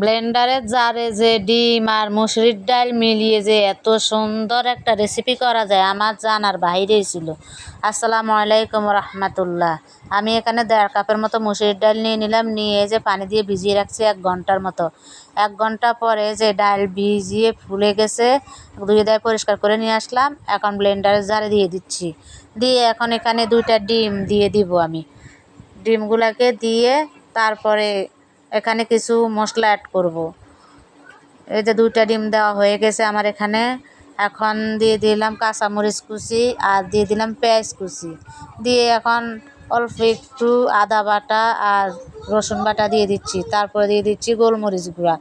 ব্লেন্ডারের জারে যে ডিম আর মুসুরির ডাল মিলিয়ে যে এত সুন্দর একটা রেসিপি করা যায় আমার জানার বাইরেই ছিল। আসসালামু আলাইকুম রহমতুল্লাহ। আমি এখানে 1.5 কাপের মতো মুসুরির ডাল নিয়ে নিলাম, নিয়ে যে পানি দিয়ে ভিজিয়ে রাখছি 1 ঘন্টার মতো। 1 ঘন্টা পরে যে ডাল ভিজিয়ে ফুলে গেছে, ধুয়ে দিয়ে পরিষ্কার করে নিয়ে আসলাম। এখন ব্লেন্ডারের জারে দিয়ে দিচ্ছি, দিয়ে এখন এখানে 2টা ডিম দিয়ে দিব। আমি ডিমগুলাকে দিয়ে তারপরে এখানে কিছু মশলা অ্যাড করব। এই যে 2টা ডিম দেওয়া হয়ে গেছে আমার এখানে। এখন দিয়ে দিলাম কাঁচামরিচ কুচি আর দিয়ে দিলাম পেঁয়াজ কুচি, দিয়ে এখন অল্প একটু আদা বাটা আর রসুন বাটা দিয়ে দিচ্ছি। তারপরে দিয়ে দিচ্ছি গোলমরিচ গুঁড়া,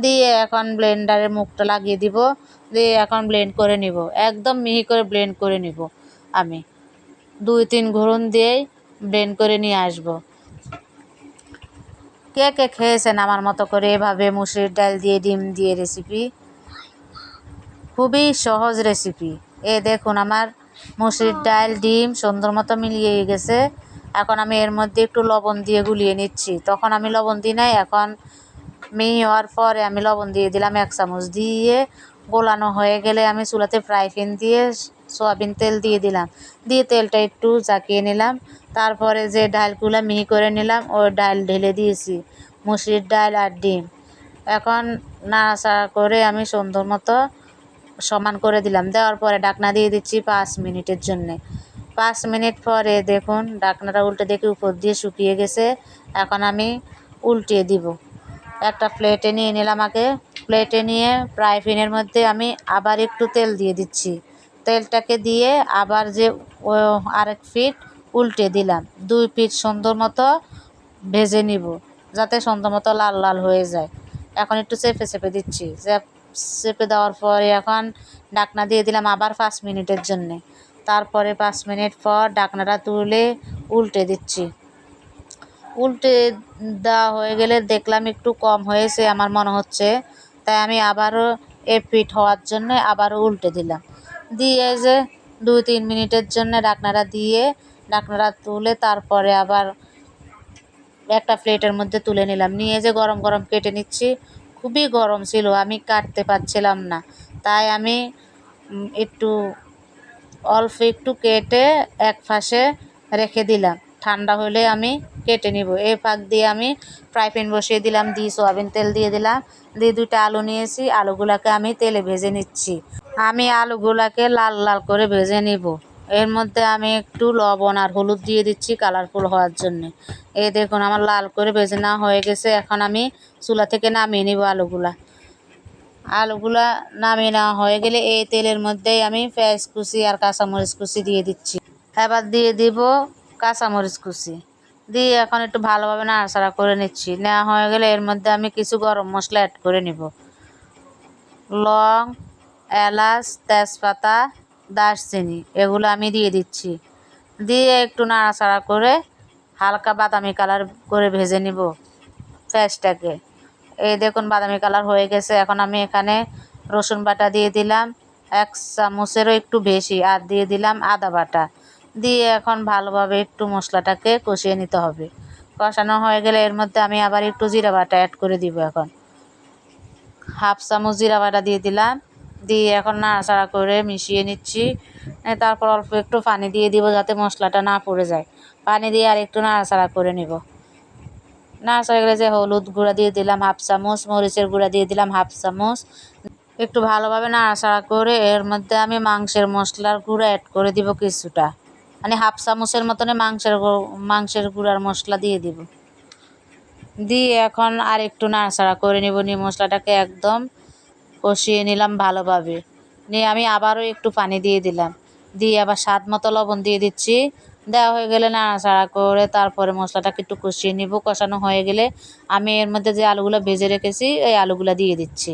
দিয়ে এখন ব্লেন্ডারের মুখটা লাগিয়ে দিব, দিয়ে এখন ব্লেন্ড করে নিব, একদম মিহি করে ব্লেন্ড করে নিব। আমি 2-3 ঘুরন দিয়েই ব্লেন্ড করে নিয়ে আসবো। কে কে খেয়েছেন আমার মতো করে এভাবে মুসুরির ডাল দিয়ে ডিম দিয়ে রেসিপি? খুবই সহজ রেসিপি। দেখুন আমার মুসুরির ডাল ডিম সুন্দর মতো মিলিয়ে গেছে। এখন আমি এর মধ্যে একটু লবণ দিয়ে গুলিয়ে নিচ্ছি। তখন আমি লবণ দিই নাই, এখন মিহি হওয়ার পরে আমি লবণ দিয়ে দিলাম 1 চামচ। দিয়ে গোলানো হয়ে গেলে আমি চুলাতে ফ্রাই প্যান দিয়ে সয়াবিন তেল দিয়ে দিলাম, দিয়ে তেলটা একটু জাকিয়ে নিলাম। তারপরে যে ডালগুলো মিহি করে নিলাম ওই ডাল ঢেলে দিয়েছি, মুসুরির ডাল আর ডিম। এখন নাড়াচাড়া করে আমি সুন্দর মতো সমান করে দিলাম। দেওয়ার পরে ঢাকনা দিয়ে দিচ্ছি 5 মিনিটের জন্যে। 5 মিনিট পরে দেখুন ঢাকনাটা উল্টে দেখি উপর দিয়ে শুকিয়ে গেছে। এখন আমি উল্টিয়ে দিব। একটা প্লেটে নিয়ে নিলাম। আগে প্লেটে নিয়ে ফ্রাই প্যানের মধ্যে আমি আবার একটু তেল দিয়ে দিচ্ছি। তেলটাকে দিয়ে আবার যে আরেক পিঠ উল্টে দিলাম। 2 পিঠ সুন্দর মতো ভেজে নিব, যাতে সুন্দর মতো লাল লাল হয়ে যায়। এখন একটু চেপে চেপে দিচ্ছি। চেপে দেওয়ার পরে এখন ঢাকনা দিয়ে দিলাম আবার 5 মিনিটের জন্যে। তারপরে 5 মিনিট পর ঢাকনাটা তুলে উল্টে দিচ্ছি। উল্টে দেওয়া হয়ে গেলে দেখলাম একটু কম হয়েছে আমার মনে হচ্ছে, তাই আমি আবারও পিঠ হওয়ার জন্যে আবারও উল্টে দিলাম। দিয়ে যে 2-3 মিনিটের জন্য ঢাকনাটা দিয়ে ঢাকনাটা তুলে তারপরে আবার একটা প্লেটের মধ্যে তুলে নিলাম। নিয়ে যে গরম গরম কেটে নিচ্ছি। খুবই গরম ছিল, আমি কাটতে পারছিলাম না, তাই আমি একটু অল্প একটু কেটে এক পাশে রেখে দিলাম। ঠান্ডা হলে আমি কেটে নিব। এই ফাঁক দিয়ে আমি ফ্রাই প্যান বসিয়ে দিলাম, দিয়ে সয়াবিন তেল দিয়ে দিলাম, দিয়ে 2টা আলু নিয়েছি, আলুগুলাকে আমি তেলে ভেজে নিচ্ছি। আমি আলুগুলাকে লাল লাল করে ভেজে নিব। এর মধ্যে আমি একটু লবণ আর হলুদ দিয়ে দিচ্ছি কালারফুল হওয়ার জন্যে। দেখুন আমার লাল করে ভেজে নেওয়া হয়ে গেছে। এখন আমি চুলা থেকে নামিয়ে নিব আলুগুলা নামিয়ে নেওয়া হয়ে গেলে এই তেলের মধ্যেই আমি পেঁয়াজ কুচি আর কাঁচামরিচ কুচি দিয়ে দিচ্ছি। এবার দিয়ে দিব কাঁচামরিচ কুচি, দিয়ে এখন একটু ভালোভাবে নাড়াচাড়া করে নিচ্ছি। নেওয়া হয়ে গেলে এর মধ্যে আমি কিছু গরম মশলা অ্যাড করে নিব। লং, এলাচ, তেজপাতা, দারচিনি এগুলো আমি দিয়ে দিচ্ছি। দিয়ে একটু নাড়াচাড়া করে হালকা বাদামি কালার করে ভেজে নিব পেঁয়াজটাকে। দেখুন বাদামি কালার হয়ে গেছে। এখন আমি এখানে রসুন বাটা দিয়ে দিলাম 1 চামচেরও একটু বেশি, আর দিয়ে দিলাম আদা বাটা। দিয়ে এখন ভালোভাবে একটু মশলাটাকে কষিয়ে নিতে হবে। কষানো হয়ে গেলে এর মধ্যে আমি আবার একটু জিরা বাটা অ্যাড করে দিব। এখন 1/2 চামচ জিরা বাটা দিয়ে দিলাম, দিয়ে এখন নাড়াচাড়া করে মিশিয়ে নিচ্ছি। তারপর অল্প একটু পানি দিয়ে দিব যাতে মশলাটা না পড়ে যায়। পানি দিয়ে আর একটু নাড়াচাড়া করে নিব। নাড়াচাড়া গেলে যে হলুদ গুঁড়া দিয়ে দিলাম 1/2 চামচ, মরিচের গুঁড়া দিয়ে দিলাম 1/2 চামচ। একটু ভালোভাবে নাড়াচাড়া করে এর মধ্যে আমি মাংসের মশলার গুঁড়া অ্যাড করে দিব কিছুটা, মানে 1/2 চামচের মতনে মাংসের গুঁড়ার মশলা দিয়ে দিব। দিয়ে এখন আর একটু নাড়াচাড়া করে নিব, নিয়ে মশলাটাকে একদম কষিয়ে নিলাম ভালোভাবে। নিয়ে আমি আবারও একটু পানি দিয়ে দিলাম, দিয়ে আবার স্বাদ মতো লবণ দিয়ে দিচ্ছি। দেওয়া হয়ে গেলে নাড়াচাড়া করে তারপরে মশলাটাকে একটু কষিয়ে নিব। কষানো হয়ে গেলে আমি এর মধ্যে যে আলুগুলো ভেজে রেখেছি এই আলুগুলো দিয়ে দিচ্ছি।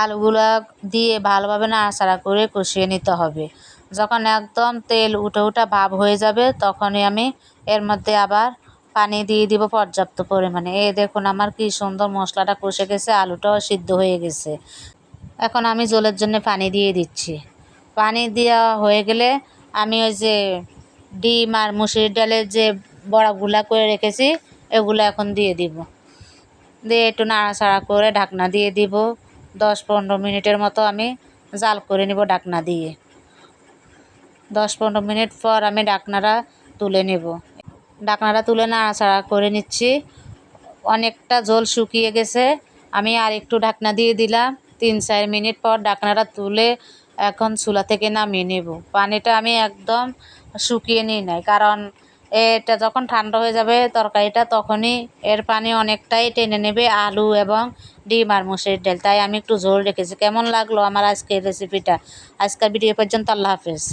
আলুগুলা দিয়ে ভালোভাবে নাড়াচাড়া করে কষিয়ে নিতে হবে। যখন একদম তেল উঠে উঠা ভাব হয়ে যাবে তখনই আমি এর মধ্যে আবার পানি দিয়ে দিব পর্যাপ্ত পরিমাণে। দেখুন আমার কি সুন্দর মশলাটা কষে গেছে, আলুটাও সিদ্ধ হয়ে গেছে। এখন আমি ঝোলের জন্য পানি দিয়ে দিচ্ছি। পানি দেওয়া হয়ে গেলে আমি ওই যে ডিম আর মুসুরির ডালের যে বড়াগুলা করে রেখেছি এগুলো এখন দিয়ে দিব। দিয়ে একটু নাড়াচাড়া করে ঢাকনা দিয়ে দিব। 10-15 মিনিটের মতো আমি জাল করে নিব ঢাকনা দিয়ে। 10-15 মিনিট পর আমি ঢাকনাটা তুলে নেব। ঢাকনাটা তুলে নাড়াচাড়া করে নিচ্ছি। অনেকটা ঝোল শুকিয়ে গেছে। আমি আর একটু ঢাকনা দিয়ে দিলাম। 3-4 মিনিট পর ঢাকনাটা তুলে এখন চুলা থেকে নামিয়ে নেব। পানিটা আমি একদম শুকিয়ে নিই নাই, কারণ এটা যখন ঠান্ডা হয়ে যাবে তরকারিটা, তখনই এর পানি অনেকটাই টেনে নেবে আলু এবং ডিম আর মুসুরির ডাল। তাই আমি একটু ঝোল রেখেছি। কেমন লাগলো আমার আজকের রেসিপিটা? আজকের ভিডিও পর্যন্ত। আল্লাহ হাফেজ।